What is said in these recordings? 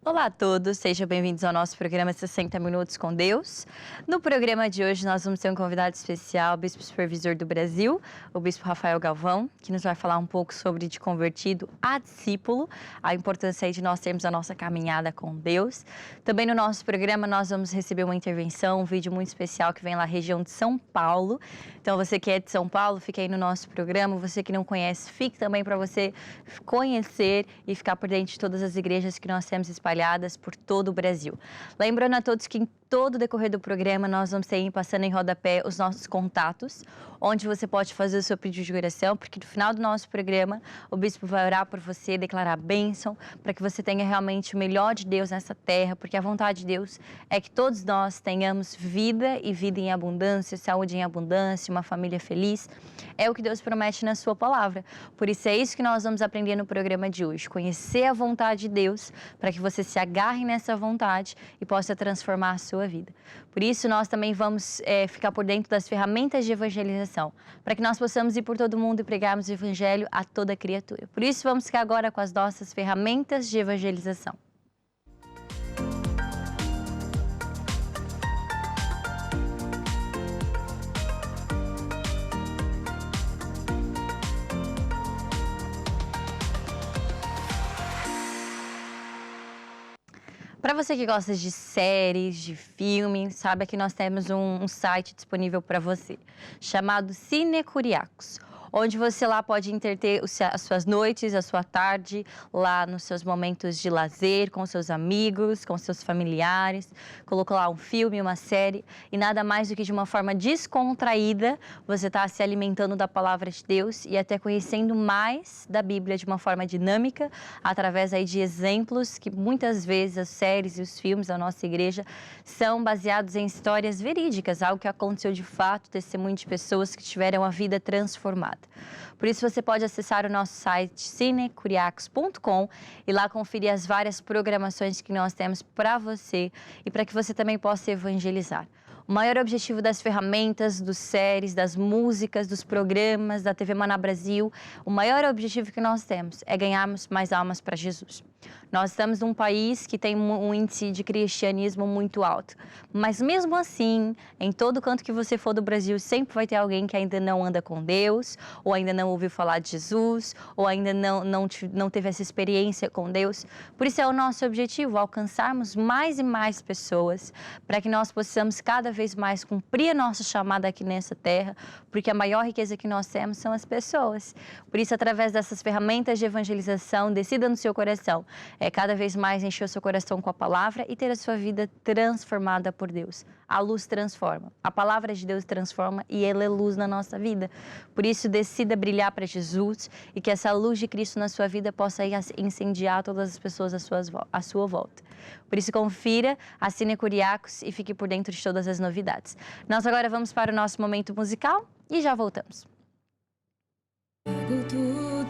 Olá a todos, sejam bem-vindos ao nosso programa 60 Minutos com Deus. No programa de hoje nós vamos ter um convidado especial, o Bispo Supervisor do Brasil, o Bispo Rafael Galvão, que nos vai falar um pouco sobre de convertido a discípulo, a importância aí de nós termos a nossa caminhada com Deus. Também no nosso programa nós vamos receber uma intervenção, um vídeo muito especial que vem lá da região de São Paulo. Então você que é de São Paulo, fique aí no nosso programa. Você que não conhece, fique também para você conhecer e ficar por dentro de todas as igrejas que nós temos espalhadas por todo o Brasil. Lembrando a todos que em todo o decorrer do programa nós vamos ter passando em rodapé os nossos contatos, onde você pode fazer o seu pedido de oração, porque no final do nosso programa o Bispo vai orar por você, declarar a bênção, para que você tenha realmente o melhor de Deus nessa terra, porque a vontade de Deus é que todos nós tenhamos vida e vida em abundância, saúde em abundância, uma família feliz. É o que Deus promete na sua palavra. Por isso é isso que nós vamos aprender no programa de hoje, conhecer a vontade de Deus, para que você se agarre nessa vontade e possa transformar a sua vida. Por isso nós também vamos ficar por dentro das ferramentas de evangelização, para que nós possamos ir por todo mundo e pregarmos o evangelho a toda criatura. Por isso vamos ficar agora com as nossas ferramentas de evangelização. Para você que gosta de séries, de filmes, sabe que nós temos um site disponível para você, chamado Cine Curiacos, onde você lá pode entreter as suas noites, a sua tarde, lá nos seus momentos de lazer, com seus amigos, com seus familiares, colocou lá um filme, uma série, e nada mais do que de uma forma descontraída, você está se alimentando da palavra de Deus e até conhecendo mais da Bíblia de uma forma dinâmica, através aí de exemplos que muitas vezes as séries e os filmes da nossa igreja são baseados em histórias verídicas, algo que aconteceu de fato, testemunho de pessoas que tiveram a vida transformada. Por isso você pode acessar o nosso site cinecuriacos.com e lá conferir as várias programações que nós temos para você e para que você também possa evangelizar. O maior objetivo das ferramentas, dos séries, das músicas, dos programas, da TV Maná Brasil, o maior objetivo que nós temos é ganharmos mais almas para Jesus. Nós estamos num país que tem um índice de cristianismo muito alto, mas mesmo assim, em todo canto que você for do Brasil, sempre vai ter alguém que ainda não anda com Deus, ou ainda não ouviu falar de Jesus, ou ainda não teve essa experiência com Deus. Por isso é o nosso objetivo, alcançarmos mais e mais pessoas, para que nós possamos cada vez mais cumprir a nossa chamada aqui nessa terra, porque a maior riqueza que nós temos são as pessoas. Por isso, através dessas ferramentas de evangelização, decida no seu coração, cada vez mais encher o seu coração com a palavra e ter a sua vida transformada por Deus. A luz transforma, a palavra de Deus transforma e ela é luz na nossa vida. Por isso, decida brilhar para Jesus e que essa luz de Cristo na sua vida possa incendiar todas as pessoas à sua volta. Por isso, confira, assine Curiacos e fique por dentro de todas as novidades. Nós agora vamos para o nosso momento musical e já voltamos. Tudo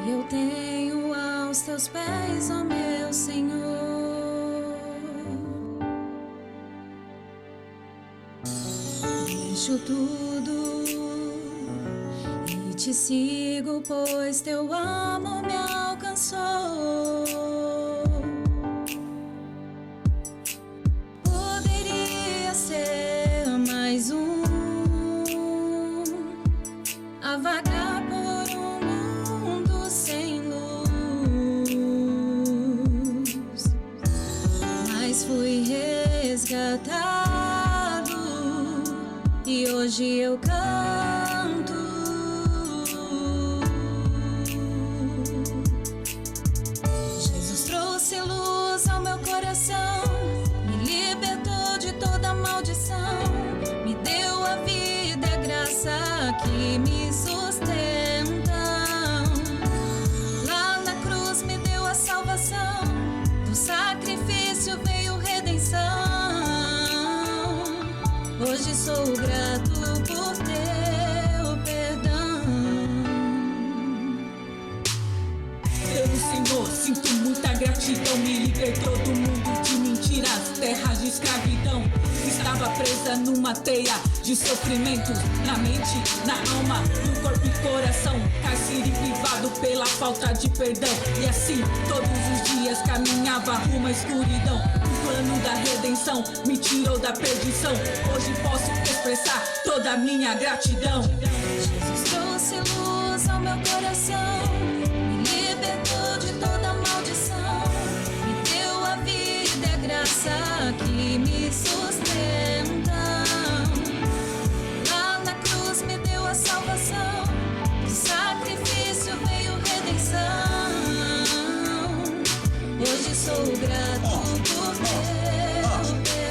que eu tenho aos teus pés, ó meu Senhor. Deixo tudo e te sigo, pois teu amor me alcançou. Poderia ser mais a vagar por um mundo sem luz, mas fui resgatado e hoje eu canto. Jesus trouxe luz ao meu coração, me libertou de toda maldição, me deu a vida, a graça que me sustentam. Lá na cruz me deu a salvação, do sacrifício veio redenção. Hoje sou grato por teu perdão. Pelo Senhor sinto muita gratidão, me libertou do mundo de mentiras, terra de escravidão. Estava presa numa teia de sofrimentos, na mente, na alma, no corpo e coração. Cárcere privado pela falta de perdão. E assim, todos os caminhava rumo à escuridão. O plano da redenção me tirou da perdição. Hoje posso expressar toda a minha gratidão. Jesus trouxe luz ao meu coração, me libertou de toda maldição, me deu a vida e a graça que me sustenta. Lá na cruz me deu a salvação, do sacrifício veio redenção. Hoje sou grato por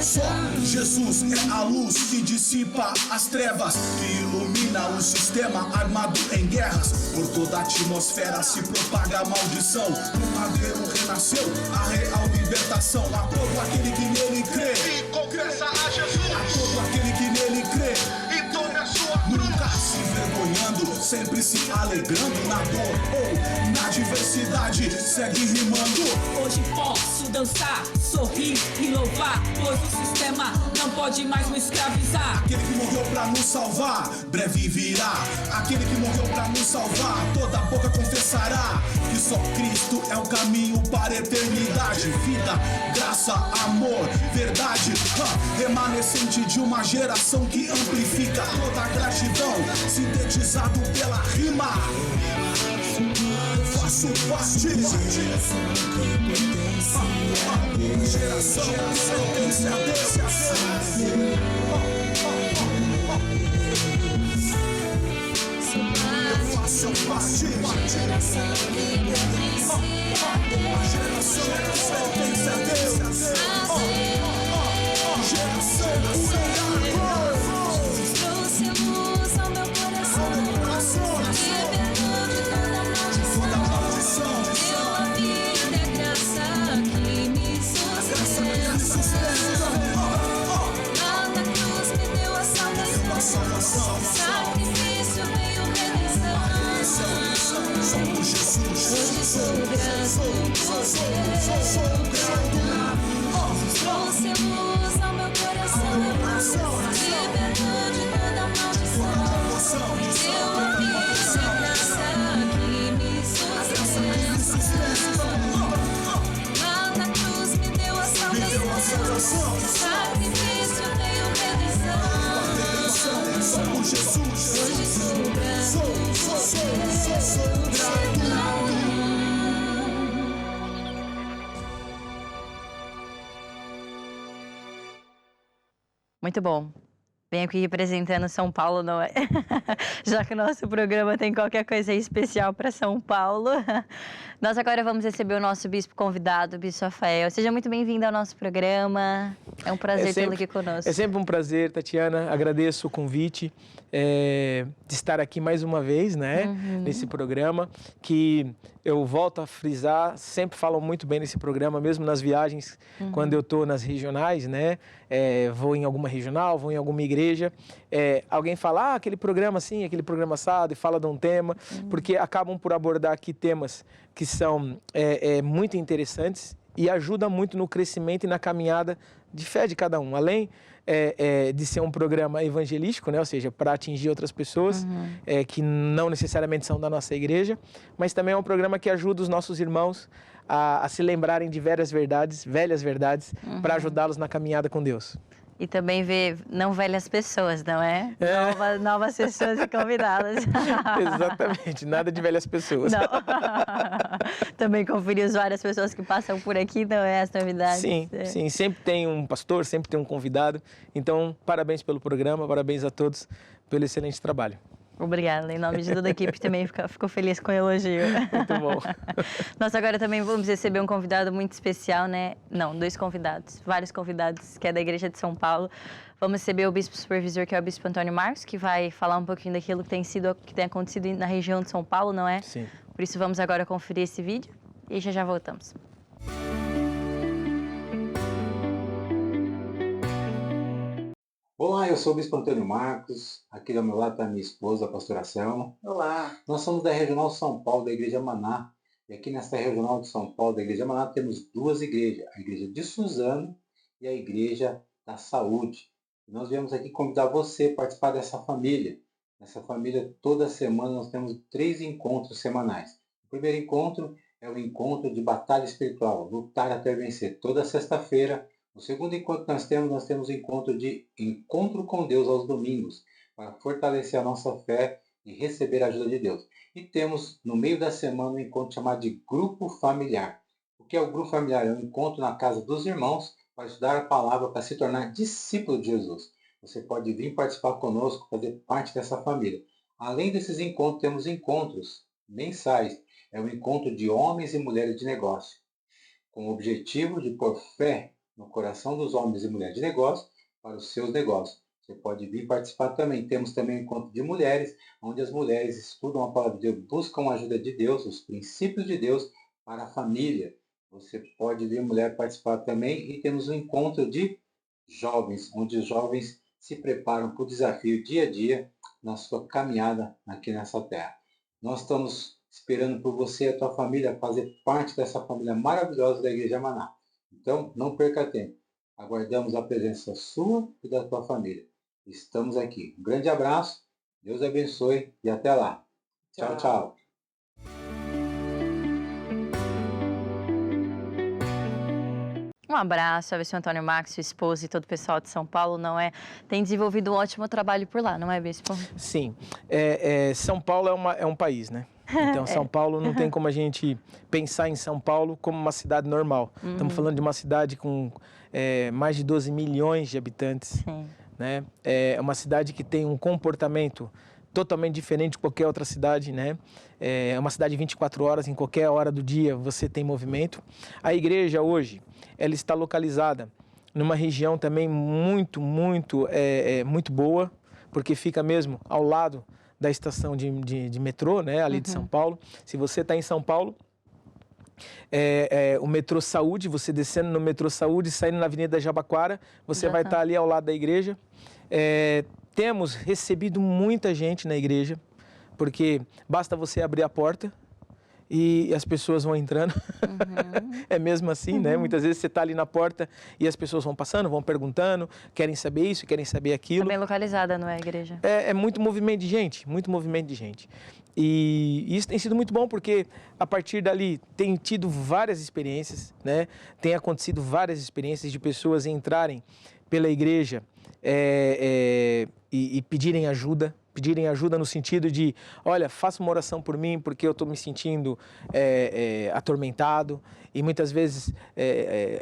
Só Jesus é a luz que dissipa as trevas, que ilumina o sistema armado em guerras. Por toda a atmosfera se propaga a maldição. No madeiro renasceu a real libertação. A todo aquele que nele crê e confessa a Jesus. A todo aquele que nele crê e tome a sua cruz. Nunca se envergonhando, sempre se alegrando na dor ou na adversidade, segue rimando. Hoje posso dançar, sorrir e louvar, pois o sistema não pode mais me escravizar. Aquele que morreu pra nos salvar, breve virá. Aquele que morreu pra nos salvar, toda boca confessará que só Cristo é o caminho para a eternidade. Vida, graça, amor, verdade, remanescente de uma geração que amplifica toda a gratidão, sintetizado pela rima. Faço parte geração pertence a Deus. Eu faço parte geração pertence a Deus. Jesus trouxe luz ao meu coração, me libertou de toda maldição, deu a vida e a graça que me sustenta. Lá na cruz me deu a salvação, sacrifício veio redenção. Hoje sou grato por Jesus trouxe luz ao meu coração, libertou de toda maldição, deu a vida e a graça que me sustenta. Lá na cruz me deu a salvação, sacrifício veio redenção. Hoje sou grato. Muito bom. Venho aqui representando São Paulo, não é? Já que o nosso programa tem qualquer coisa aí especial para São Paulo. Nós agora vamos receber o nosso bispo convidado, o bispo Rafael. Seja muito bem-vindo ao nosso programa. É um prazer tê-lo aqui conosco. É sempre um prazer, Tatiana. Agradeço o convite de estar aqui mais uma vez, né? Nesse programa, que eu volto a frisar, sempre falo muito bem nesse programa, mesmo nas viagens, quando eu estou nas regionais, né? Vou em alguma regional, vou em alguma igreja, alguém fala, aquele programa assim, aquele programa assado, e fala de um tema, porque acabam por abordar aqui temas que são muito interessantes e ajudam muito no crescimento e na caminhada de fé de cada um. Além de ser um programa evangelístico, né? Ou seja, para atingir outras pessoas que não necessariamente são da nossa igreja, mas também é um programa que ajuda os nossos irmãos a se lembrarem de velhas verdades, para ajudá-los na caminhada com Deus. E também ver não velhas pessoas, não é? Novas pessoas e convidadas. Exatamente, nada de velhas pessoas. Não. Também conferir as várias pessoas que passam por aqui, não é? As novidades. Sim, sempre tem um pastor, sempre tem um convidado. Então, parabéns pelo programa, parabéns a todos pelo excelente trabalho. Obrigada. Em nome de toda a equipe também ficou feliz com o elogio. Muito bom. Nós agora também vamos receber um convidado muito especial, né? Não, dois convidados, vários convidados, que é da Igreja de São Paulo. Vamos receber o bispo supervisor, que é o bispo Antônio Marcos, que vai falar um pouquinho daquilo que tem acontecido na região de São Paulo, não é? Sim. Por isso vamos agora conferir esse vídeo e já voltamos. Olá, eu sou o bispo Antônio Marcos, aqui ao meu lado está minha esposa, a pastora Selma. Olá. Nós somos da Regional São Paulo, da Igreja Maná. E aqui nesta Regional de São Paulo, da Igreja Maná, temos duas igrejas. A Igreja de Suzano e a Igreja da Saúde. E nós viemos aqui convidar você a participar dessa família. Nessa família, toda semana nós temos 3 encontros semanais. O primeiro encontro é o encontro de batalha espiritual, lutar até vencer. Toda sexta-feira, o segundo encontro que nós temos o encontro de encontro com Deus aos domingos, para fortalecer a nossa fé e receber a ajuda de Deus. E temos, no meio da semana, um encontro chamado de grupo familiar. O que é o grupo familiar? É um encontro na casa dos irmãos para estudar a palavra, para se tornar discípulo de Jesus. Você pode vir participar conosco, fazer parte dessa família. Além desses encontros, temos encontros mensais. É um encontro de homens e mulheres de negócio, com o objetivo de pôr fé no coração dos homens e mulheres de negócio para os seus negócios. Você pode vir participar também. Temos também um encontro de mulheres, onde as mulheres estudam a palavra de Deus, buscam a ajuda de Deus, os princípios de Deus para a família. Você pode vir, mulher, participar também. E temos um encontro de jovens, onde os jovens se preparam para o desafio dia a dia na sua caminhada aqui nessa terra. Nós estamos esperando por você e a tua família fazer parte dessa família maravilhosa da Igreja Maná. Então, não perca tempo. Aguardamos a presença sua e da tua família. Estamos aqui. Um grande abraço, Deus abençoe e até lá. Tchau, tchau. Um abraço ao seu Antônio Max, sua esposa e todo o pessoal de São Paulo, não é? Tem desenvolvido um ótimo trabalho por lá, não é, Bispo? Sim. São Paulo é um país, né? Então, São Paulo, não tem como a gente pensar em São Paulo como uma cidade normal. Estamos falando de uma cidade com mais de 12 milhões de habitantes. Sim. Né? É uma cidade que tem um comportamento totalmente diferente de qualquer outra cidade, né? É uma cidade de 24 horas, em qualquer hora do dia você tem movimento. A igreja hoje, ela está localizada numa região também muito boa, porque fica mesmo ao lado da estação de metrô, né? Ali de São Paulo. Se você está em São Paulo, o metrô Saúde, você descendo no metrô Saúde, saindo na Avenida Jabaquara, você vai estar ali ao lado da igreja. Temos recebido muita gente na igreja, porque basta você abrir a porta e as pessoas vão entrando. É mesmo assim, né? Muitas vezes você está ali na porta e as pessoas vão passando, vão perguntando, querem saber isso, querem saber aquilo. Tá bem localizada, não é, a igreja? É muito movimento de gente, muito movimento de gente. E isso tem sido muito bom, porque a partir dali tem tido várias experiências, né? Tem acontecido várias experiências de pessoas entrarem pela igreja e pedirem ajuda no sentido de, olha, faça uma oração por mim porque eu estou me sentindo atormentado. E muitas vezes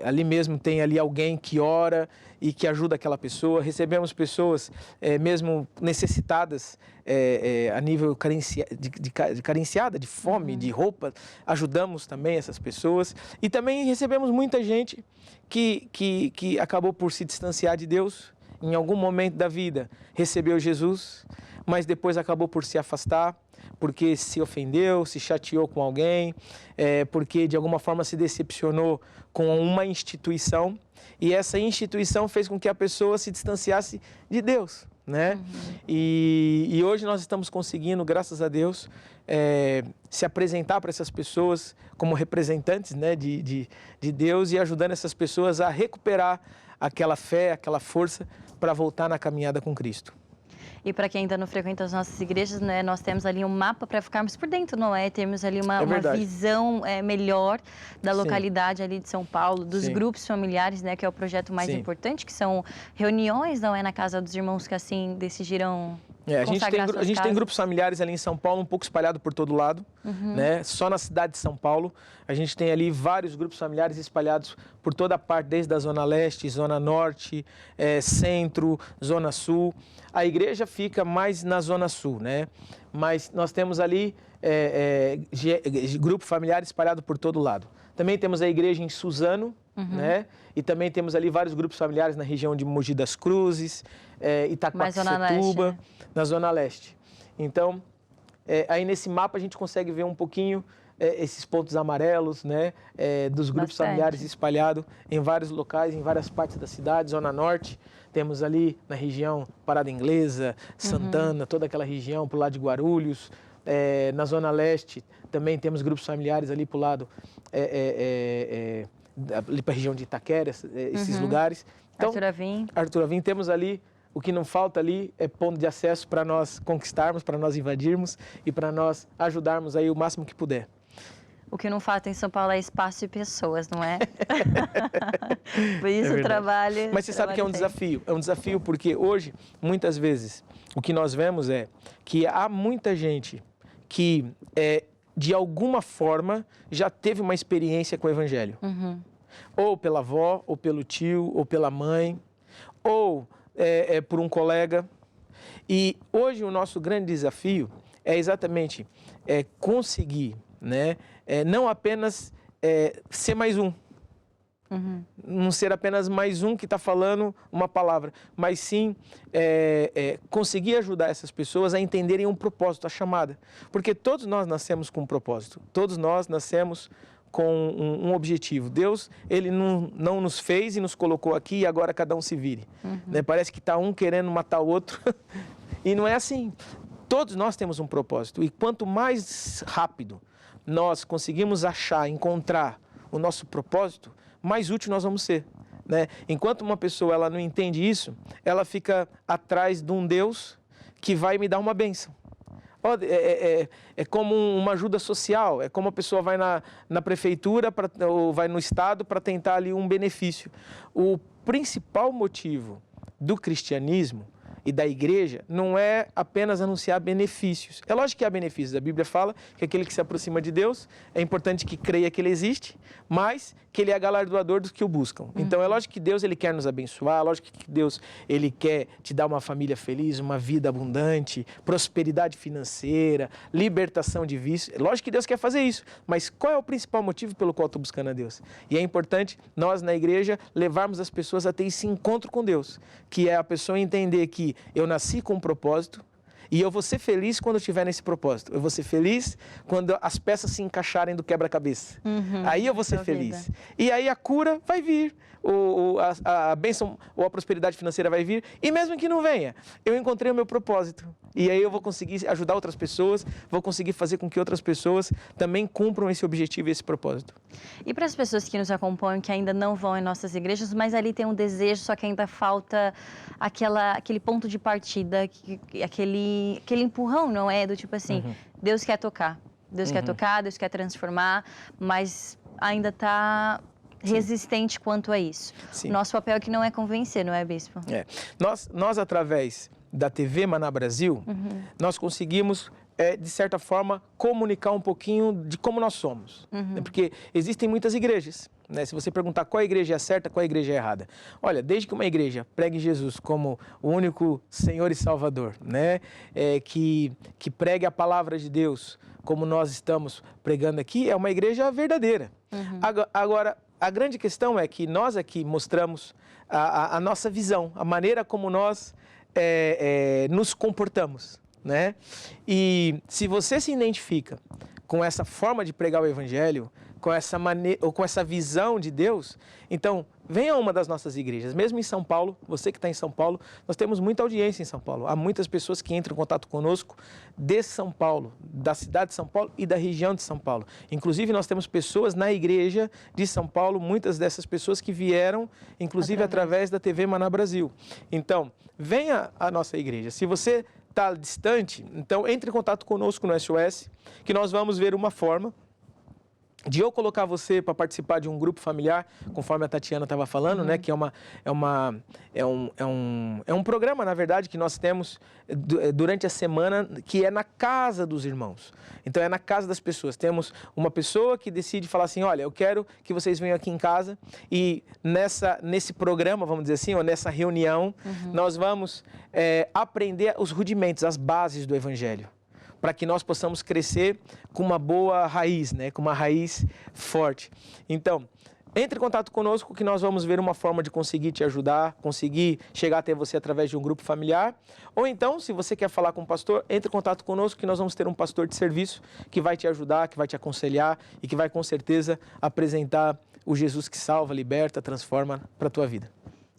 ali mesmo tem ali alguém que ora e que ajuda aquela pessoa. Recebemos pessoas mesmo necessitadas a nível carenciada, de fome, de roupa. Ajudamos também essas pessoas. E também recebemos muita gente que acabou por se distanciar de Deus. Em algum momento da vida recebeu Jesus, mas depois acabou por se afastar, porque se ofendeu, se chateou com alguém, porque de alguma forma se decepcionou com uma instituição, e essa instituição fez com que a pessoa se distanciasse de Deus, né? E hoje nós estamos conseguindo, graças a Deus, se apresentar para essas pessoas como representantes, né, de Deus, e ajudando essas pessoas a recuperar aquela fé, aquela força para voltar na caminhada com Cristo. E para quem ainda não frequenta as nossas igrejas, né, nós temos ali um mapa para ficarmos por dentro, não é? Temos ali uma visão melhor da localidade ali de São Paulo, dos grupos familiares, né, que é o projeto mais importante, que são reuniões, não é, na casa dos irmãos que assim decidiram a gente tem grupos familiares ali em São Paulo, um pouco espalhado por todo lado, né? Só na cidade de São Paulo, a gente tem ali vários grupos familiares espalhados por toda a parte, desde a Zona Leste, Zona Norte, Centro, Zona Sul. A igreja fica mais na Zona Sul, né? Mas nós temos ali grupo familiar espalhado por todo lado. Também temos a igreja em Suzano, né? E também temos ali vários grupos familiares na região de Mogi das Cruzes, Itaquaquecetuba, na Zona Leste. Então, aí nesse mapa a gente consegue ver um pouquinho esses pontos amarelos, né? Dos grupos familiares espalhados em vários locais, em várias partes da cidade. Zona Norte, temos ali na região Parada Inglesa, Santana, toda aquela região, pro lado de Guarulhos. Na Zona Leste também temos grupos familiares ali pro lado, ali para a região de Itaquera, esses lugares. Então, Arthur Avim, temos ali, o que não falta ali é ponto de acesso para nós conquistarmos, para nós invadirmos e para nós ajudarmos aí o máximo que puder. O que não falta em São Paulo é espaço e pessoas, não é? Por isso o trabalho... Mas você sabe que é um desafio. É um desafio porque hoje, muitas vezes, o que nós vemos é que há muita gente que, de alguma forma, já teve uma experiência com o Evangelho. Ou pela avó, ou pelo tio, ou pela mãe, ou por um colega. E hoje o nosso grande desafio é exatamente conseguir, né, não apenas ser mais um, não ser apenas mais um que está falando uma palavra, mas sim conseguir ajudar essas pessoas a entenderem um propósito, a chamada. Porque todos nós nascemos com um propósito, todos nós nascemos com um objetivo. Deus, Ele não nos fez e nos colocou aqui e agora cada um se vire. Né? Parece que está um querendo matar o outro e não é assim. Todos nós temos um propósito e quanto mais rápido nós conseguimos encontrar o nosso propósito, mais útil nós vamos ser. Né? Enquanto uma pessoa ela não entende isso, ela fica atrás de um Deus que vai me dar uma bênção. É como uma ajuda social, é como a pessoa vai na prefeitura ou vai no estado para tentar ali um benefício. O principal motivo do cristianismo e da igreja não é apenas anunciar benefícios. É lógico que há benefícios. A Bíblia fala que aquele que se aproxima de Deus, é importante que creia que Ele existe, mas que Ele é galardoador dos que o buscam. Então é lógico que Deus Ele quer nos abençoar, é lógico que Deus Ele quer te dar uma família feliz, uma vida abundante, prosperidade financeira, libertação de vícios. É lógico que Deus quer fazer isso, mas qual é o principal motivo pelo qual eu estou buscando a Deus? E é importante nós na igreja levarmos as pessoas a ter esse encontro com Deus, que é a pessoa entender que eu nasci com um propósito e eu vou ser feliz quando eu estiver nesse propósito. Eu vou ser feliz quando as peças se encaixarem do quebra-cabeça. Aí eu vou ser feliz. E aí a cura vai vir, a bênção ou a prosperidade financeira vai vir. E mesmo que não venha, eu encontrei o meu propósito. E aí eu vou conseguir ajudar outras pessoas, vou conseguir fazer com que outras pessoas também cumpram esse objetivo e esse propósito. E para as pessoas que nos acompanham, que ainda não vão em nossas igrejas, mas ali tem um desejo, só que ainda falta aquele ponto de partida, aquele empurrão, não é? Do tipo assim, Deus quer tocar, Deus quer tocar, Deus quer transformar, mas ainda está resistente quanto a isso. Sim. Nosso papel aqui não é convencer, não é, Bispo? Nós através da TV Maná Brasil, nós conseguimos, de certa forma, comunicar um pouquinho de como nós somos. Né? Porque existem muitas igrejas. Né? Se você perguntar qual a igreja é certa, qual a igreja é errada. Olha, desde que uma igreja pregue Jesus como o único Senhor e Salvador, né? Que pregue a palavra de Deus como nós estamos pregando aqui, é uma igreja verdadeira. Agora, a grande questão é que nós aqui mostramos a nossa visão, a maneira como nós nos comportamos, né? E se você se identifica com essa forma de pregar o Evangelho, com essa maneira ou com essa visão de Deus, então venha a uma das nossas igrejas. Mesmo em São Paulo, você que está em São Paulo, nós temos muita audiência em São Paulo. Há muitas pessoas que entram em contato conosco de São Paulo, da cidade de São Paulo e da região de São Paulo. Inclusive, nós temos pessoas na igreja de São Paulo, muitas dessas pessoas que vieram, inclusive através da TV Maná Brasil. Então, venha à nossa igreja. Se você está distante, então entre em contato conosco no SOS, que nós vamos ver uma forma de eu colocar você para participar de um grupo familiar, conforme a Tatiana estava falando, né? Que é um programa, na verdade, que nós temos durante a semana, que é na casa dos irmãos. Então, é na casa das pessoas. Temos uma pessoa que decide falar assim, olha, eu quero que vocês venham aqui em casa e nesse programa, vamos dizer assim, ou nessa reunião, nós vamos aprender os rudimentos, as bases do Evangelho, para que nós possamos crescer com uma boa raiz, né? Com uma raiz forte. Então, entre em contato conosco que nós vamos ver uma forma de conseguir te ajudar, conseguir chegar até você através de um grupo familiar. Ou então, se você quer falar com o pastor, entre em contato conosco que nós vamos ter um pastor de serviço que vai te ajudar, que vai te aconselhar e que vai com certeza apresentar o Jesus que salva, liberta, transforma para a tua vida.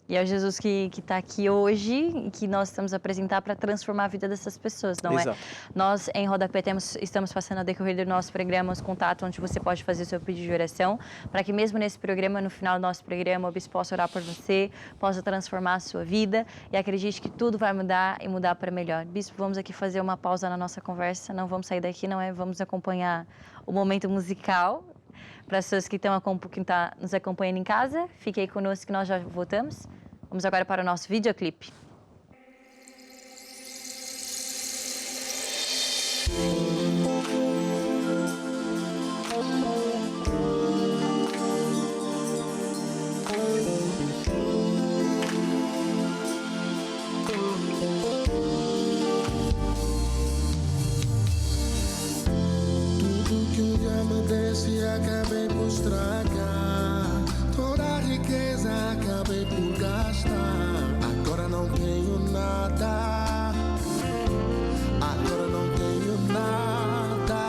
E é o Jesus que está aqui hoje e que nós estamos a apresentar para transformar a vida dessas pessoas, não Exato. é? Nós, em Rodapé, estamos passando a decorrer do nosso programa os contatos onde você pode fazer seu pedido de oração, para que mesmo nesse programa, no final do nosso programa, o Bispo possa orar por você, possa transformar a sua vida e acredite que tudo vai mudar e mudar para melhor. Bispo, vamos aqui fazer uma pausa na nossa conversa, não vamos sair daqui, não é? Vamos acompanhar o momento musical. Para as pessoas que estão nos acompanhando em casa, fique aí conosco que nós já voltamos. Vamos agora para o nosso videoclipe. Tudo que um dia me desse acabei por estragar. Toda a riqueza acabei por gastar. Agora não tenho nada. Agora não tenho nada.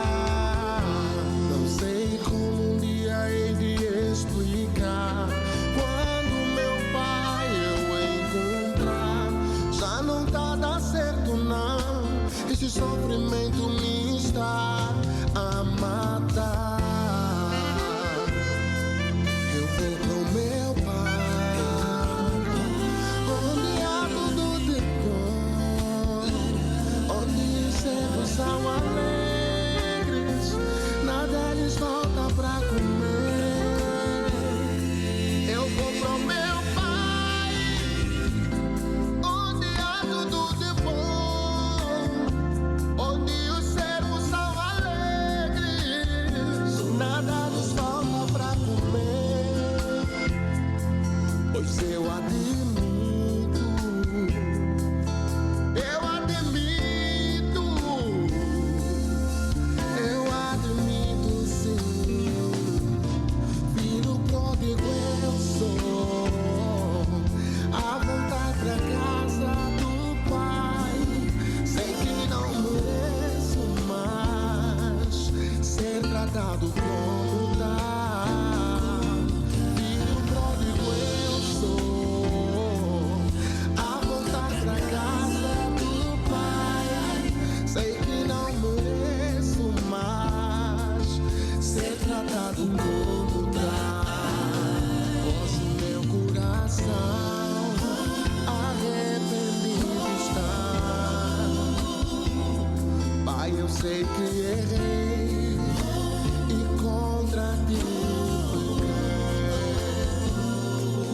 Não sei como um dia hei de explicar. Quando meu pai eu encontrar, já não tá a dar certo não. Esse sofrimento me está a matar. Eu vou pro meu pai, onde há tudo de bom, onde os servos são alegres, nada lhes falta pra comer. Eu vou pro meu pai, onde há tudo de bom, onde os servos são alegres, nada lhes falta pra comer. Pois eu admito, sim, filho pródigo eu sou, a voltar pra casa do Pai. Sei que não mereço mais ser tratado como tal. Filho pródigo eu sou, a voltar pra casa do Pai. Sei que não mereço mais ser tratado como tal. Pois o meu coração arrependido está. Pai, eu sei que errei e contra ti pequei.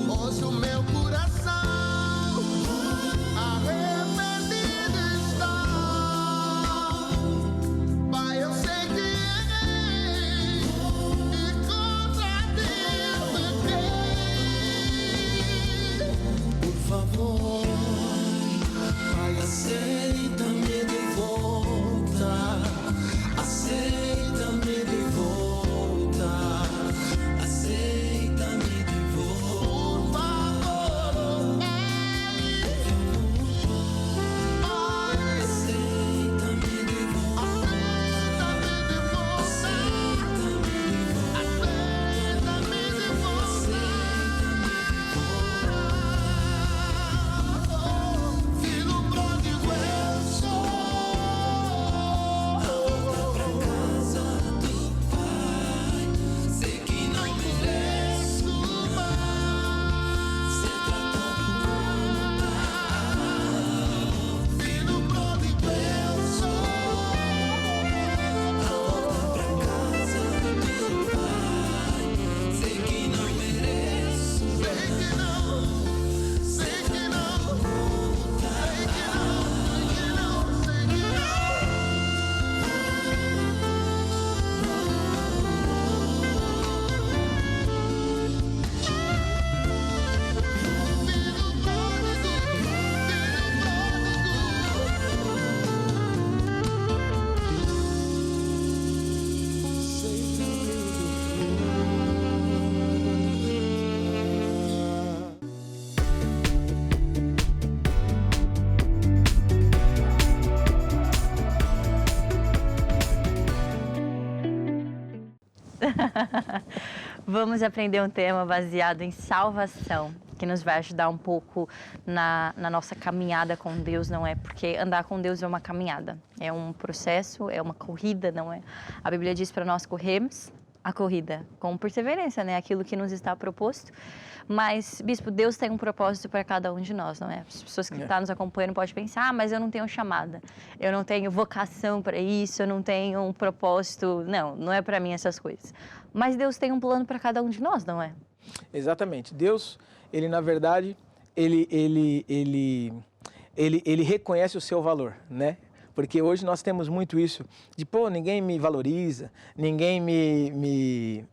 Pois o meu coração arrependido está. Pai, eu sei que errei e contra ti pequei. Por favor, Pai, aceita-me de volta. Aceita-me de volta. Aceita-me de volta. Por favor, Pai, aceita-me de volta. Filho pródigo eu sou, volta pra casa do Pai. Sei que não mereço mais ser tratado como tal. Filho pródigo eu sou, volta pra casa do Pai. Sei que não mereço, sei que não, sei que não, sei que não, sei que não. Filho pródigo, Vamos aprender um tema baseado em salvação. que nos vai ajudar um pouco na nossa caminhada com Deus, não é? Porque andar com Deus é uma caminhada, é um processo, é uma corrida, não é? A Bíblia diz para nós corrermos a corrida com perseverança, né? Aquilo que nos está proposto. Mas, Bispo, Deus tem um propósito para cada um de nós, não é? As pessoas que estão nos acompanhando podem pensar, mas eu não tenho chamada, eu não tenho vocação para isso, eu não tenho um propósito. Não, não é para mim essas coisas. Mas Deus tem um plano para cada um de nós, não é? Exatamente. Deus, ele na verdade, ele reconhece o seu valor, né? Porque hoje nós temos muito isso de, ninguém me valoriza, ninguém me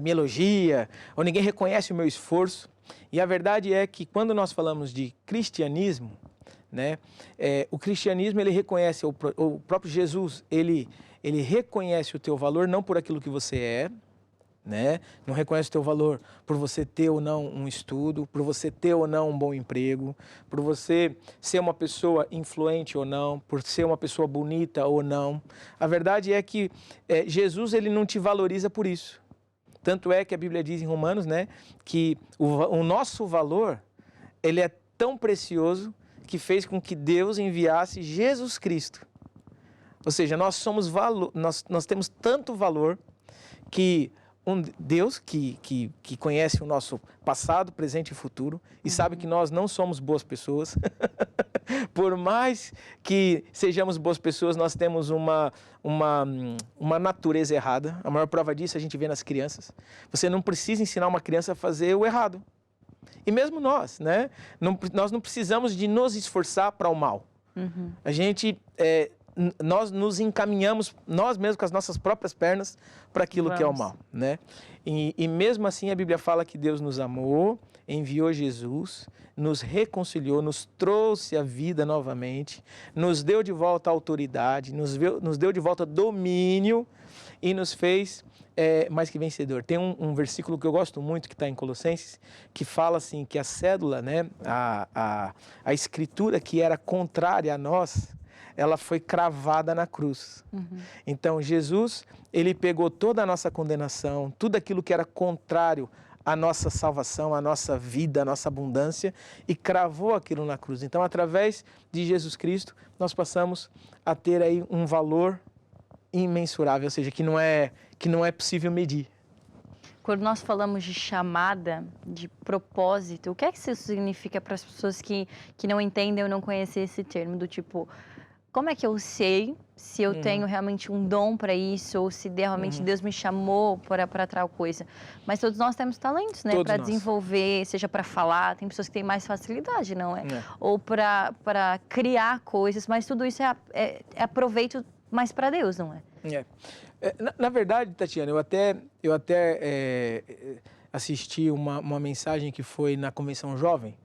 elogia, ou ninguém reconhece o meu esforço. E a verdade é que quando nós falamos de cristianismo, né, o cristianismo, ele reconhece, o próprio Jesus, ele reconhece o teu valor não por aquilo que você é, né? Não reconhece o teu valor por você ter ou não um estudo, por você ter ou não um bom emprego, por você ser uma pessoa influente ou não, por ser uma pessoa bonita ou não. A verdade é que Jesus, ele não te valoriza por isso. Tanto é que a Bíblia diz em Romanos, né, que o nosso valor, ele é tão precioso que fez com que Deus enviasse Jesus Cristo. Ou seja, nós temos tanto valor que um Deus que conhece o nosso passado, presente e futuro e sabe que nós não somos boas pessoas. Por mais que sejamos boas pessoas, nós temos uma natureza errada. A maior prova disso a gente vê nas crianças. Você não precisa ensinar uma criança a fazer o errado. E mesmo nós, né? Nós não precisamos de nos esforçar para o mal. Uhum. Nós nos encaminhamos, nós mesmos com as nossas próprias pernas, para aquilo que é o mal, né? E mesmo assim a Bíblia fala que Deus nos amou, enviou Jesus, nos reconciliou, nos trouxe a vida novamente, nos deu de volta a autoridade, nos deu de volta domínio e nos fez mais que vencedor. Tem um versículo que eu gosto muito, que está em Colossenses, que fala assim, que a cédula, né, a escritura que era contrária a nós, ela foi cravada na cruz. Uhum. Então, Jesus, ele pegou toda a nossa condenação, tudo aquilo que era contrário à nossa salvação, à nossa vida, à nossa abundância, e cravou aquilo na cruz. Então, através de Jesus Cristo, nós passamos a ter aí um valor imensurável, ou seja, que não é possível medir. Quando nós falamos de chamada, de propósito, o que é que isso significa para as pessoas que não entendem ou não conhecem esse termo, do tipo... Como é que eu sei se eu tenho realmente um dom para isso ou se realmente Deus me chamou para tal coisa? Mas todos nós temos talentos, né? Para desenvolver, seja para falar, tem pessoas que têm mais facilidade, não é? Ou para criar coisas, mas tudo isso é proveito mais para Deus, não é? Na verdade, Tatiana, eu até assisti uma mensagem que foi na Convenção Jovem,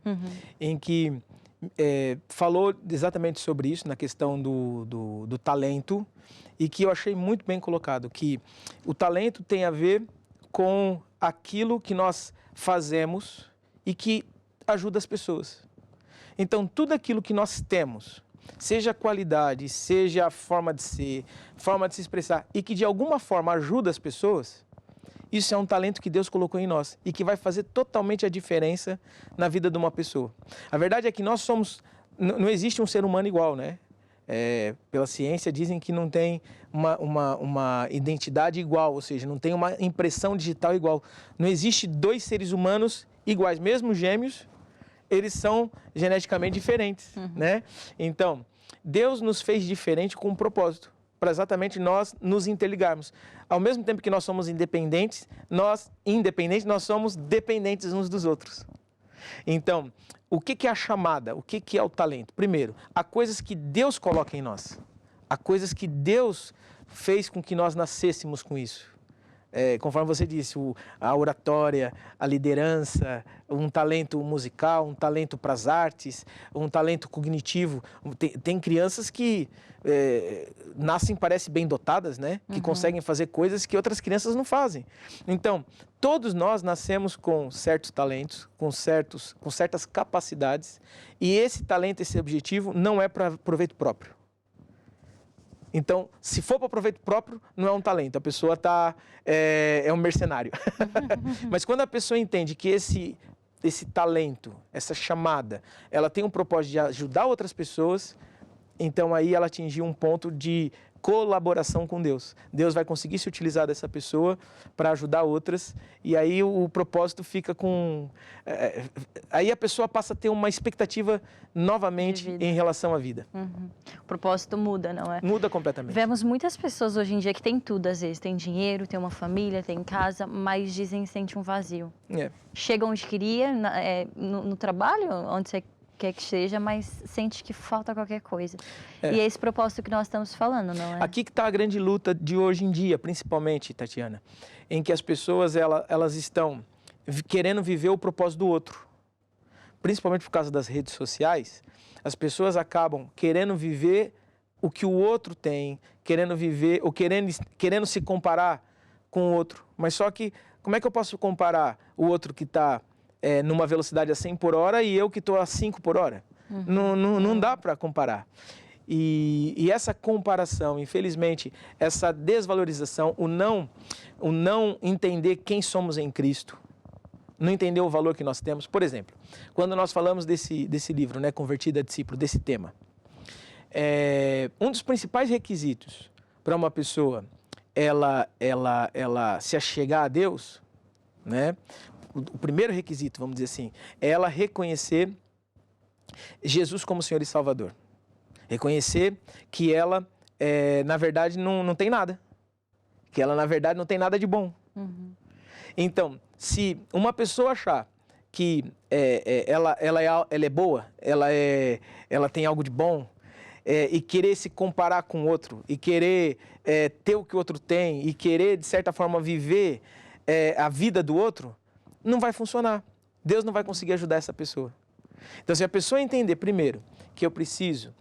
em que falou exatamente sobre isso, na questão do talento, e que eu achei muito bem colocado, que o talento tem a ver com aquilo que nós fazemos e que ajuda as pessoas. Então, tudo aquilo que nós temos, seja a qualidade, seja a forma de ser, forma de se expressar, e que de alguma forma ajuda as pessoas, isso é um talento que Deus colocou em nós e que vai fazer totalmente a diferença na vida de uma pessoa. A verdade é que nós não existe um ser humano igual, né? Pela ciência dizem que não tem uma identidade igual, ou seja, não tem uma impressão digital igual. Não existe dois seres humanos iguais, mesmo gêmeos, eles são geneticamente diferentes, né? Então, Deus nos fez diferente com um propósito, para exatamente nós nos interligarmos. Ao mesmo tempo que nós somos independentes, nós somos dependentes uns dos outros. Então, o que é a chamada? O que é o talento? Primeiro, há coisas que Deus coloca em nós. Há coisas que Deus fez com que nós nascêssemos com isso. Conforme você disse, a oratória, a liderança, um talento musical, um talento para as artes, um talento cognitivo. Tem crianças que nascem, parece bem dotadas, né? Que conseguem fazer coisas que outras crianças não fazem. Então, todos nós nascemos com certos talentos, com certas capacidades, e esse talento, esse objetivo, não é para proveito próprio. Então, se for para proveito próprio, não é um talento, a pessoa é um mercenário. Mas quando a pessoa entende que esse esse talento, essa chamada, ela tem um propósito de ajudar outras pessoas, então aí ela atingiu um ponto de colaboração com Deus. Deus vai conseguir se utilizar dessa pessoa para ajudar outras, e aí o propósito fica com... aí a pessoa passa a ter uma expectativa novamente em relação à vida. O propósito muda, não é? Muda completamente. Vemos muitas pessoas hoje em dia que têm tudo, às vezes. Tem dinheiro, tem uma família, tem casa, mas dizem que sentem um vazio. Chegam onde queria, no trabalho, onde você quer que seja, mas sente que falta qualquer coisa. E é esse propósito que nós estamos falando, não é? Aqui que está a grande luta de hoje em dia, principalmente, Tatiana, em que as pessoas elas estão querendo viver o propósito do outro. Principalmente por causa das redes sociais, as pessoas acabam querendo viver o que o outro tem, querendo viver, ou querendo se comparar com o outro. Mas só que, como é que eu posso comparar o outro que está numa velocidade a 100 por hora e eu que estou a 5 por hora? Não dá para comparar. E essa comparação, infelizmente, essa desvalorização, o não entender quem somos em Cristo, não entender o valor que nós temos. Por exemplo, quando nós falamos desse livro, né, Convertido a Discípulo, desse tema, um dos principais requisitos para uma pessoa ela se achegar a Deus, né, o primeiro requisito, vamos dizer assim, é ela reconhecer Jesus como Senhor e Salvador. Reconhecer que ela, na verdade, não tem nada. Que ela, na verdade, não tem nada de bom. Então, se uma pessoa achar que ela é boa, ela tem algo de bom, e querer se comparar com o outro, e querer ter o que o outro tem, e querer, de certa forma, viver a vida do outro, não vai funcionar. Deus não vai conseguir ajudar essa pessoa. Então, se a pessoa entender, primeiro, que eu preciso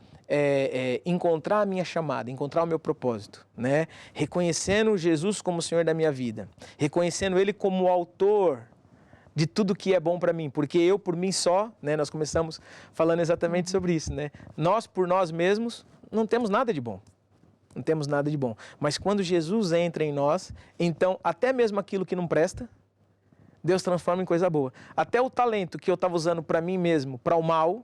encontrar a minha chamada, encontrar o meu propósito, né? Reconhecendo Jesus como o Senhor da minha vida, reconhecendo Ele como o autor de tudo que é bom para mim, porque eu, por mim só, né? Nós começamos falando exatamente sobre isso, né? Nós, por nós mesmos, não temos nada de bom. Não temos nada de bom. Mas quando Jesus entra em nós, então, até mesmo aquilo que não presta, Deus transforma em coisa boa. Até o talento que eu estava usando para mim mesmo, para o mal,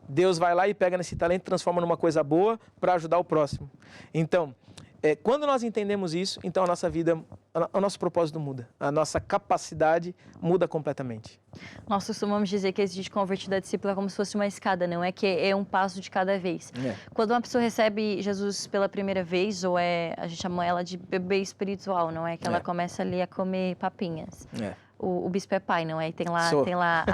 Deus vai lá e pega nesse talento e transforma numa coisa boa para ajudar o próximo. Então, quando nós entendemos isso, então a nossa vida, o nosso propósito muda. A nossa capacidade muda completamente. Nós costumamos dizer que esse de convertido a discípulo é como se fosse uma escada, não é? Que é um passo de cada vez. Quando uma pessoa recebe Jesus pela primeira vez, ou a gente chama ela de bebê espiritual, não é? Que ela começa ali a comer papinhas. O bispo é pai, não é? E tem lá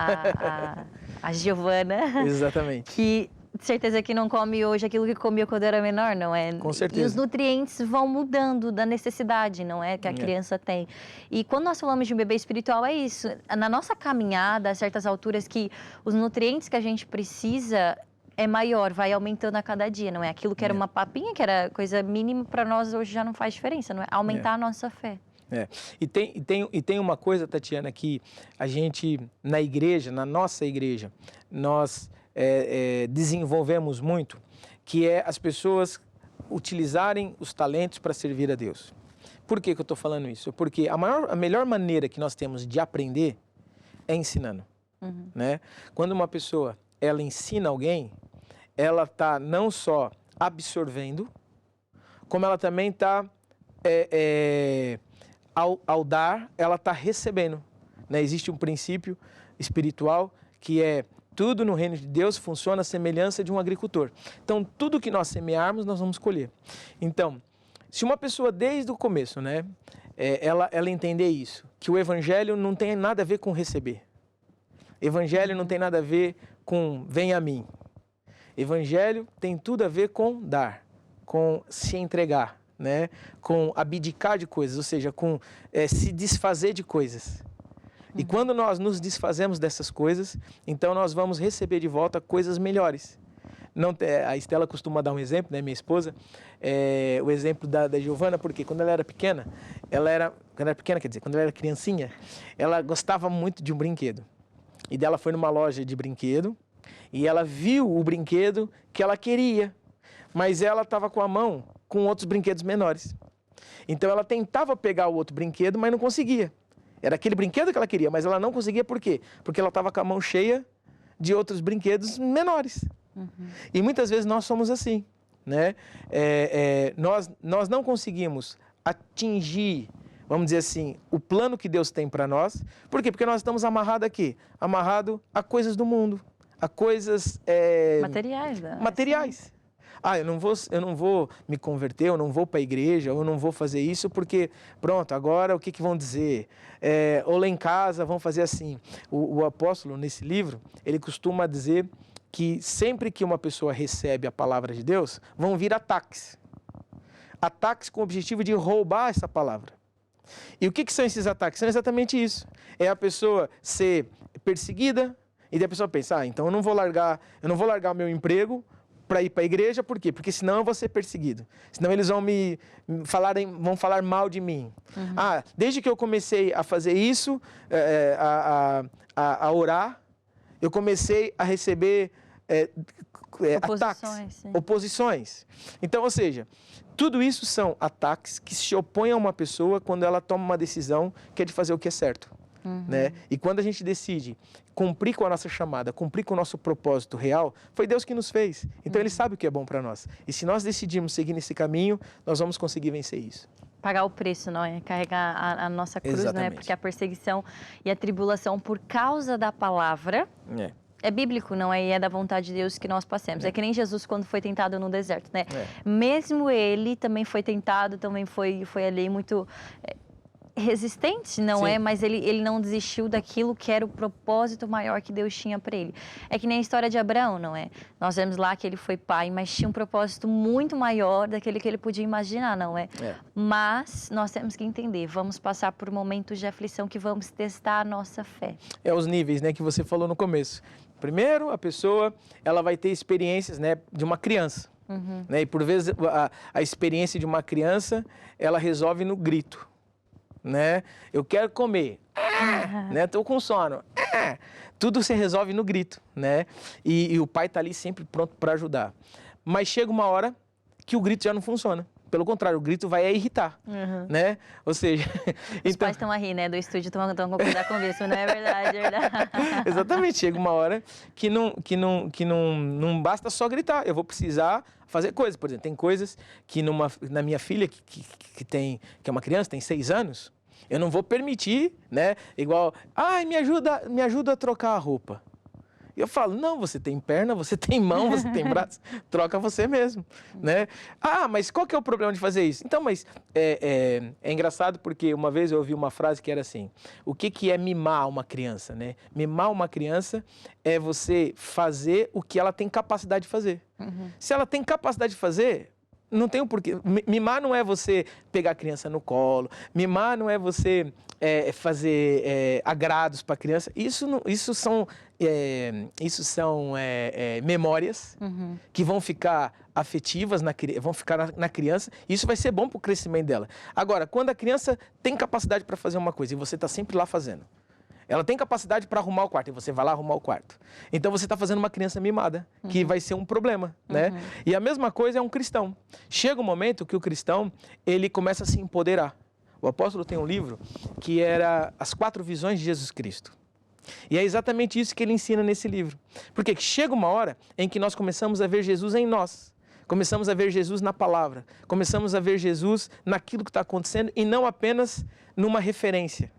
a Giovana. Exatamente. Que de certeza que não come hoje aquilo que comia quando era menor, não é? Com certeza. E os nutrientes vão mudando da necessidade, não é? Que a criança tem. E quando nós falamos de um bebê espiritual, é isso. Na nossa caminhada, a certas alturas, que os nutrientes que a gente precisa é maior, vai aumentando a cada dia, não é? Aquilo que era uma papinha, que era coisa mínima, para nós hoje já não faz diferença, não é? Aumentar a nossa fé. E tem uma coisa, Tatiana, que a gente, na igreja, na nossa igreja, nós desenvolvemos muito, que é as pessoas utilizarem os talentos para servir a Deus. Por que eu estou falando isso? Porque a melhor maneira que nós temos de aprender é ensinando. Né? Quando uma pessoa ela ensina alguém, ela está não só absorvendo, como ela também está... Ao dar, ela está recebendo. Né? Existe um princípio espiritual que é tudo no reino de Deus funciona à semelhança de um agricultor. Então, tudo que nós semearmos, nós vamos colher. Então, se uma pessoa desde o começo, né, ela entender isso, que o evangelho não tem nada a ver com receber. Evangelho não tem nada a ver com vem a mim. Evangelho tem tudo a ver com dar, com se entregar, né? Com abdicar de coisas, ou seja, com se desfazer de coisas. E quando nós nos desfazemos dessas coisas, então nós vamos receber de volta coisas melhores. A Estela costuma dar um exemplo, né, minha esposa, o exemplo da Giovana, porque quando ela era pequena, quando ela era criancinha, ela gostava muito de um brinquedo. E dela foi numa loja de brinquedo e ela viu o brinquedo que ela queria, mas ela estava com a mão com outros brinquedos menores. Então ela tentava pegar o outro brinquedo, mas não conseguia. Era aquele brinquedo que ela queria, mas ela não conseguia por quê? Porque ela estava com a mão cheia de outros brinquedos menores. E muitas vezes nós somos assim, né? Nós não conseguimos atingir, vamos dizer assim, o plano que Deus tem para nós. Por quê? Porque nós estamos amarrados aqui, amarrado a coisas do mundo, a coisas Materiais, né? materiais. Ah, eu não vou me converter, eu não vou para a igreja, eu não vou fazer isso porque, pronto, agora o que vão dizer? Ou lá em casa vão fazer assim. O apóstolo, nesse livro, ele costuma dizer que sempre que uma pessoa recebe a palavra de Deus, vão vir ataques. Ataques com o objetivo de roubar essa palavra. E o que são esses ataques? São exatamente isso. É a pessoa ser perseguida, e daí a pessoa pensa, então eu não vou largar o meu emprego para ir para a igreja, por quê? Porque senão eu vou ser perseguido. Senão eles vão falar mal de mim. Desde que eu comecei a fazer isso, a orar, eu comecei a receber ataques, oposições. Então, ou seja, tudo isso são ataques que se opõem a uma pessoa quando ela toma uma decisão que é de fazer o que é certo. Né? E quando a gente decide cumprir com a nossa chamada, cumprir com o nosso propósito real, foi Deus que nos fez. Então Ele sabe o que é bom para nós. E se nós decidirmos seguir nesse caminho, nós vamos conseguir vencer isso. Pagar o preço, não é? Carregar a nossa cruz, Exatamente. né? Porque a perseguição e a tribulação por causa da palavra é bíblico, não é? E é da vontade de Deus que nós passemos. É que nem Jesus quando foi tentado no deserto, né? Mesmo ele também foi tentado, também foi ali muito resistente, não é? Mas ele não desistiu daquilo que era o propósito maior que Deus tinha para ele. É que nem a história de Abraão, não é? Nós vemos lá que ele foi pai, mas tinha um propósito muito maior daquele que ele podia imaginar, não é? Mas nós temos que entender, vamos passar por momentos de aflição que vamos testar a nossa fé. Os níveis, né, que você falou no começo. Primeiro, a pessoa, ela vai ter experiências, né, de uma criança. Né? E por vezes a experiência de uma criança, ela resolve no grito. Né? Eu quero comer, né? Tô com sono, tudo se resolve no grito, né? E o pai tá ali sempre pronto para ajudar. Mas chega uma hora que o grito já não funciona. Pelo contrário, o grito vai irritar, né? Ou seja... Os pais estão a rir, né? Do estúdio estão a concordar com isso, não é verdade? Exatamente, chega uma hora que não basta só gritar, eu vou precisar fazer coisas. Por exemplo, tem coisas que na minha filha, que é uma criança, tem 6 anos, eu não vou permitir, né? Igual, me ajuda a trocar a roupa. E eu falo, não, você tem perna, você tem mão, você tem braço, troca você mesmo, né? Mas qual que é o problema de fazer isso? Então, mas é engraçado porque uma vez eu ouvi uma frase que era assim, o que é mimar uma criança, né? Mimar uma criança é você fazer o que ela tem capacidade de fazer. Se ela tem capacidade de fazer, não tem o porquê. Mimar não é você pegar a criança no colo, mimar não é você fazer agrados para a criança. Isso são memórias que vão ficar afetivas, vão ficar na criança, e isso vai ser bom para o crescimento dela. Agora, quando a criança tem capacidade para fazer uma coisa e você está sempre lá fazendo, ela tem capacidade para arrumar o quarto e você vai lá arrumar o quarto. Então você está fazendo uma criança mimada, que vai ser um problema, né? E a mesma coisa é um cristão. Chega um momento que o cristão, ele começa a se empoderar. O apóstolo tem um livro que era As 4 Visões de Jesus Cristo. E é exatamente isso que ele ensina nesse livro. Porque chega uma hora em que nós começamos a ver Jesus em nós. Começamos a ver Jesus na palavra. Começamos a ver Jesus naquilo que está acontecendo e não apenas numa referência.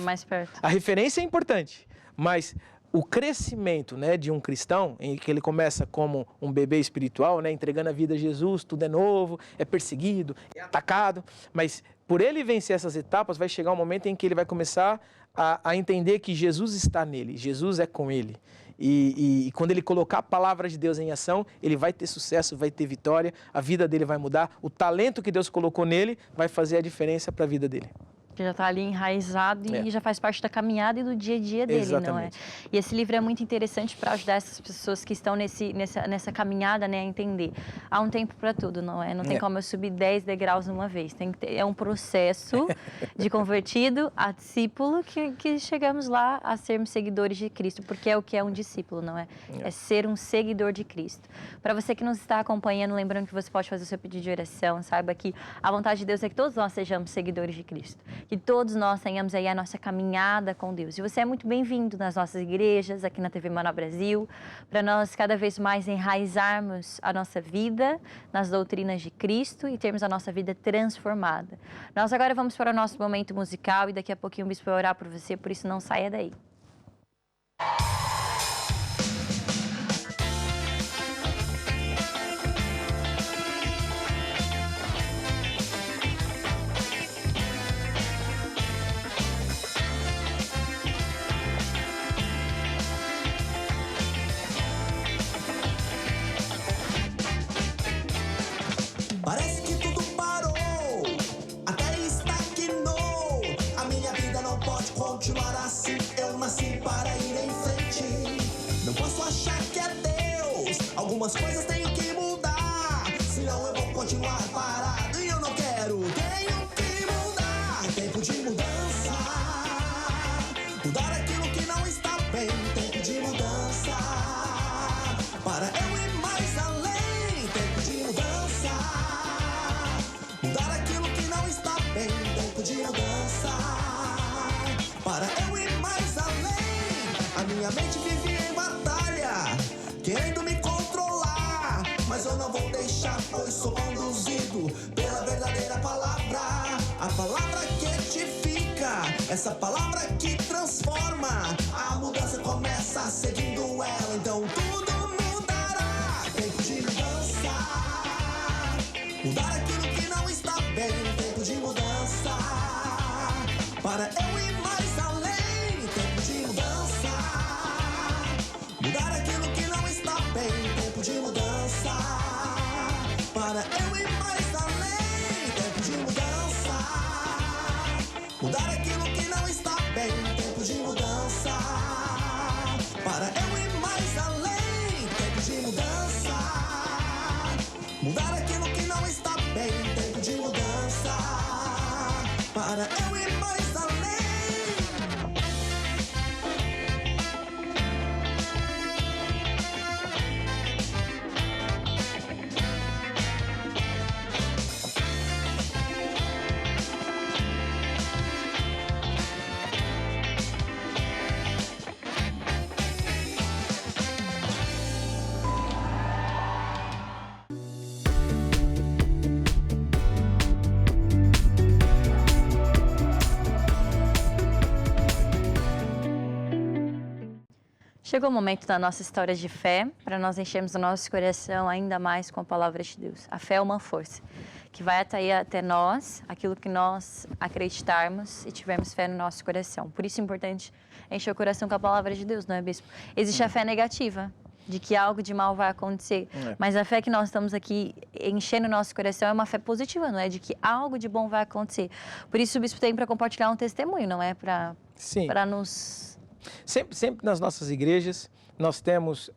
Mais perto. A referência é importante, mas o crescimento, né, de um cristão, em que ele começa como um bebê espiritual, né, entregando a vida a Jesus, tudo é novo, é perseguido, é atacado, mas por ele vencer essas etapas, vai chegar um momento em que ele vai começar a entender que Jesus está nele, Jesus é com ele. E quando ele colocar a palavra de Deus em ação, ele vai ter sucesso, vai ter vitória, a vida dele vai mudar, o talento que Deus colocou nele vai fazer a diferença para a vida dele. Que já está ali enraizado e já faz parte da caminhada e do dia a dia dele, Exatamente. não é? E esse livro é muito interessante para ajudar essas pessoas que estão nessa caminhada, né, a entender. Há um tempo para tudo, não é? Não tem como eu subir 10 degraus de uma vez. É um processo de convertido a discípulo que chegamos lá a sermos seguidores de Cristo, porque é o que é um discípulo, não é? É ser um seguidor de Cristo. Para você que nos está acompanhando, lembrando que você pode fazer o seu pedido de oração, saiba que a vontade de Deus é que todos nós sejamos seguidores de Cristo. que todos nós tenhamos aí a nossa caminhada com Deus. E você é muito bem-vindo nas nossas igrejas, aqui na TV Maná Brasil, para nós cada vez mais enraizarmos a nossa vida nas doutrinas de Cristo e termos a nossa vida transformada. Nós agora vamos para o nosso momento musical e daqui a pouquinho o bispo vai orar por você, por isso não saia daí. Parece que tudo parou, até estagnou. A minha vida não pode continuar assim. Eu nasci para ir em frente. Não posso achar que é Deus. Algumas coisas tenho que mudar, senão eu vou continuar parado. E eu não quero. Tenho que mudar. Tempo de mudança. Mudar aquilo que não está bem. Tempo de mudança. Para eu ir mais além. Tempo de mudança. Mudar aquilo que não está bem. Tempo de mudança. Para eu ir mais além. A minha mente vive em batalha, querendo me controlar. Mas eu não vou deixar, pois sou conduzido pela verdadeira palavra. A palavra que edifica, essa palavra que transforma. A mudança começa seguindo ela, então tudo mudará. Tempo de mudança. Mudar aquilo que não está bem. Tempo de mudança. Para eu ir mais além. Tempo de mudança. Mudar aquilo que não está bem. Tempo de mudança. Para eu ir mais além. Tempo de mudança. Mudar aquilo que não está bem. Tempo de mudança. Para eu ir mais além. Tempo de mudança. Mudar aquilo que não está bem. Tempo de mudança. Para eu ir mais além. Chegou o momento da nossa história de fé, para nós enchermos o nosso coração ainda mais com a palavra de Deus. A fé é uma força que vai atrair até nós aquilo que nós acreditarmos e tivermos fé no nosso coração. Por isso é importante encher o coração com a palavra de Deus, não é, bispo? Existe a fé negativa, de que algo de mal vai acontecer. Mas a fé que nós estamos aqui enchendo o nosso coração é uma fé positiva, não é? De que algo de bom vai acontecer. Por isso o bispo tem para compartilhar um testemunho, não é? Para nos... Sempre nas nossas igrejas nós temos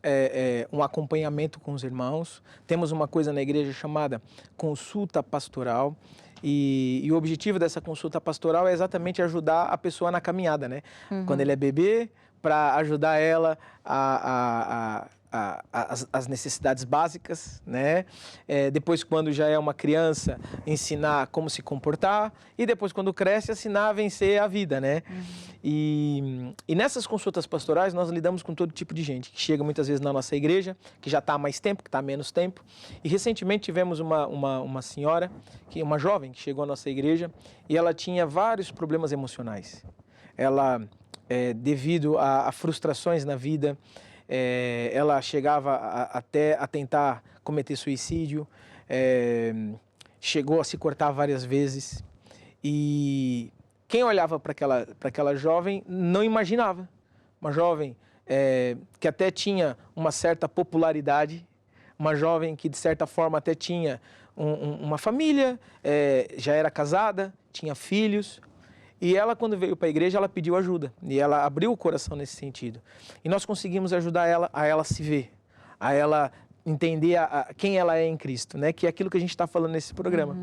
um acompanhamento com os irmãos, temos uma coisa na igreja chamada consulta pastoral e o objetivo dessa consulta pastoral é exatamente ajudar a pessoa na caminhada, né? Quando ele é bebê, para ajudar ela as necessidades básicas, né? Depois, quando já é uma criança, ensinar como se comportar e depois, quando cresce, ensinar a vencer a vida, né? E nessas consultas pastorais, nós lidamos com todo tipo de gente que chega muitas vezes na nossa igreja, que já está há mais tempo, que está há menos tempo. E recentemente tivemos uma senhora, uma jovem que chegou à nossa igreja e ela tinha vários problemas emocionais. Ela, devido a frustrações na vida, ela chegava até a tentar cometer suicídio, chegou a se cortar várias vezes e quem olhava para aquela jovem não imaginava. Uma jovem que até tinha uma certa popularidade, uma jovem que de certa forma até tinha uma família, já era casada, tinha filhos. E ela, quando veio para a igreja, ela pediu ajuda. E ela abriu o coração nesse sentido. E nós conseguimos ajudar ela a ela se ver, a ela entender quem ela é em Cristo, né? Que é aquilo que a gente está falando nesse programa.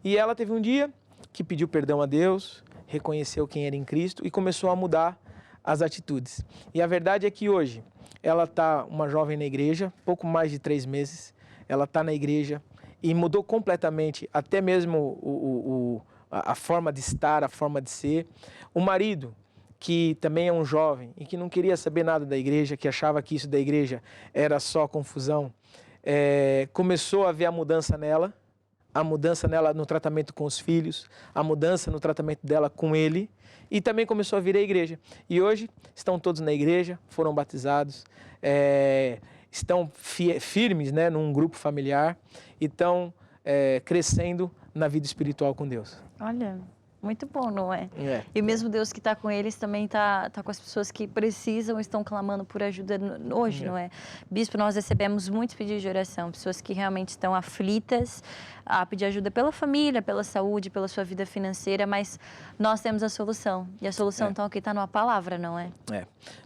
E ela teve um dia que pediu perdão a Deus, reconheceu quem era em Cristo e começou a mudar as atitudes. E a verdade é que hoje ela está uma jovem na igreja, pouco mais de 3 meses. Ela está na igreja e mudou completamente até mesmo a forma de estar, a forma de ser. O marido, que também é um jovem e que não queria saber nada da igreja, que achava que isso da igreja era só confusão, começou a ver a mudança nela no tratamento com os filhos, a mudança no tratamento dela com ele, e também começou a vir à igreja. E hoje estão todos na igreja, foram batizados, estão firmes, né, num grupo familiar e estão crescendo na vida espiritual com Deus. Olha, muito bom, não é? É. E mesmo Deus que está com eles também está com as pessoas que precisam, estão clamando por ajuda hoje, não é? Bispo, nós recebemos muitos pedidos de oração, pessoas que realmente estão aflitas a pedir ajuda pela família, pela saúde, pela sua vida financeira, mas nós temos a solução. E a solução, então, aqui está numa palavra, não é?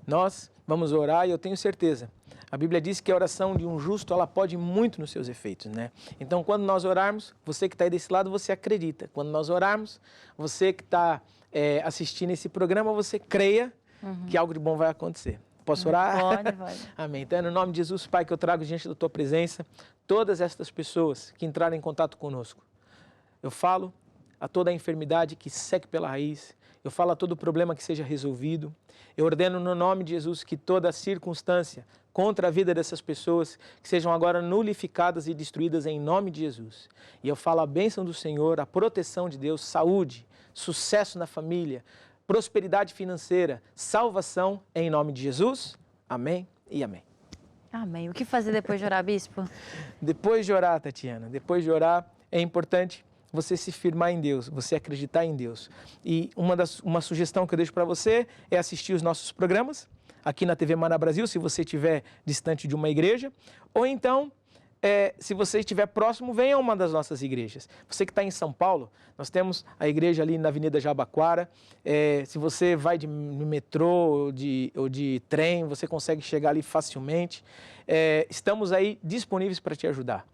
Nós vamos orar e eu tenho certeza. A Bíblia diz que a oração de um justo, ela pode muito nos seus efeitos, né? Então, quando nós orarmos, você que está aí desse lado, você acredita. Quando nós orarmos, você que está assistindo esse programa, você creia que algo de bom vai acontecer. Posso orar? Pode. Amém. Então, no nome de Jesus, Pai, que eu trago diante da Tua presença todas estas pessoas que entraram em contato conosco. Eu falo a toda a enfermidade que seque pela raiz. Eu falo a todo problema que seja resolvido. Eu ordeno no nome de Jesus que toda circunstância contra a vida dessas pessoas que sejam agora nulificadas e destruídas em nome de Jesus. E eu falo a bênção do Senhor, a proteção de Deus, saúde, sucesso na família, prosperidade financeira, salvação em nome de Jesus. Amém e amém. Amém. O que fazer depois de orar, Bispo? Depois de orar, Tatiana, depois de orar, é importante você se firmar em Deus, você acreditar em Deus. E uma sugestão que eu deixo para você é assistir os nossos programas aqui na TV Maná Brasil, se você estiver distante de uma igreja, ou então, se você estiver próximo, venha a uma das nossas igrejas. Você que está em São Paulo, nós temos a igreja ali na Avenida Jabaquara. Se você vai de metrô ou de trem, você consegue chegar ali facilmente. Estamos aí disponíveis para te ajudar.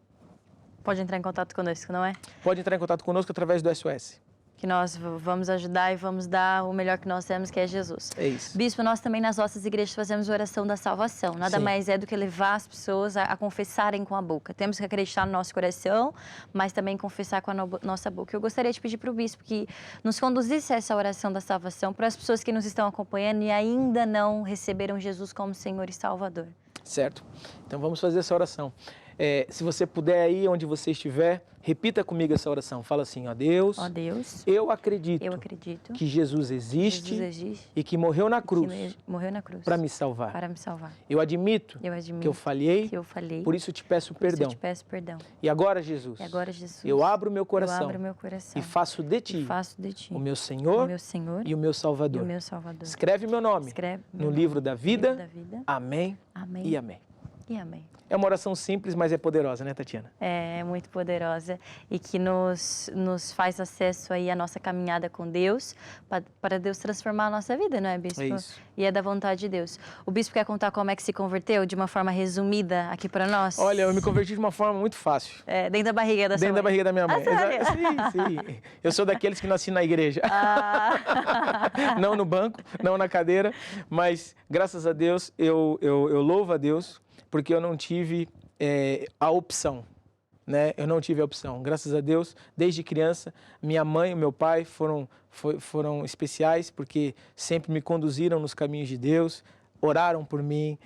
Pode entrar em contato conosco, não é? Pode entrar em contato conosco através do SOS. Que nós vamos ajudar e vamos dar o melhor que nós temos, que é Jesus. É isso. Bispo, nós também nas nossas igrejas fazemos oração da salvação. Nada mais é do que levar as pessoas a confessarem com a boca. Temos que acreditar no nosso coração, mas também confessar com a nossa boca. Eu gostaria de pedir para o Bispo que nos conduzisse a essa oração da salvação para as pessoas que nos estão acompanhando e ainda não receberam Jesus como Senhor e Salvador. Certo. Então vamos fazer essa oração. Se você puder aí, onde você estiver, repita comigo essa oração. Fala assim, ó Deus, eu acredito que Jesus existe e que morreu na cruz para me salvar. Eu admito que eu falhei, por isso te peço perdão. E agora, Jesus, eu abro meu coração e faço de ti o meu Senhor e o meu Salvador. Escreve meu nome no livro da vida. Amém e amém. E amém. É uma oração simples, mas é poderosa, né, Tatiana? É muito poderosa e que nos faz acesso aí à nossa caminhada com Deus, para Deus transformar a nossa vida, não é, Bispo? É isso. E é da vontade de Deus. O Bispo quer contar como é que se converteu, de uma forma resumida aqui para nós? Olha, eu me converti de uma forma muito fácil. Dentro da barriga da sua mãe? Dentro da barriga da minha mãe. Sim. Eu sou daqueles que nasci na igreja. Não no banco, não na cadeira, mas graças a Deus, eu louvo a Deus, porque eu não tive a opção, né? Eu não tive a opção. Graças a Deus, desde criança, minha mãe e meu pai foram especiais, porque sempre me conduziram nos caminhos de Deus, oraram por mim,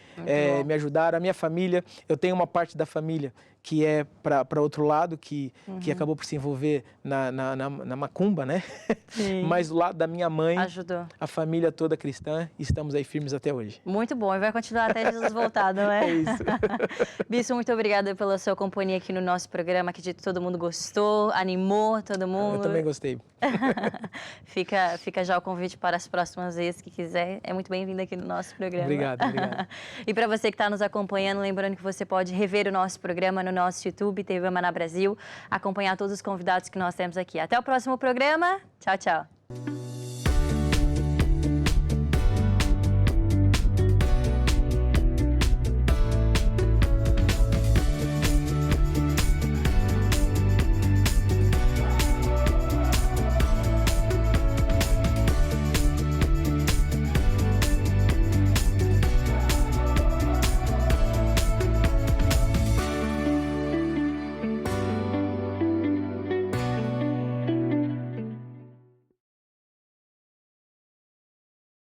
me ajudaram. A minha família, eu tenho uma parte da família que é para outro lado, que acabou por se envolver na macumba, né? Sim. Mas do lado da minha mãe, ajudou. A família toda cristã, estamos aí firmes até hoje. Muito bom, e vai continuar até Jesus voltar, não é? É isso. Bispo, muito obrigada pela sua companhia aqui no nosso programa. Acredito que todo mundo gostou, animou todo mundo. Eu também gostei. Fica já o convite para as próximas vezes que quiser. É muito bem-vindo aqui no nosso programa. Obrigado. E para você que está nos acompanhando, lembrando que você pode rever o nosso programa no nosso YouTube, TV Maná Brasil, acompanhar todos os convidados que nós temos aqui. Até o próximo programa. Tchau, tchau.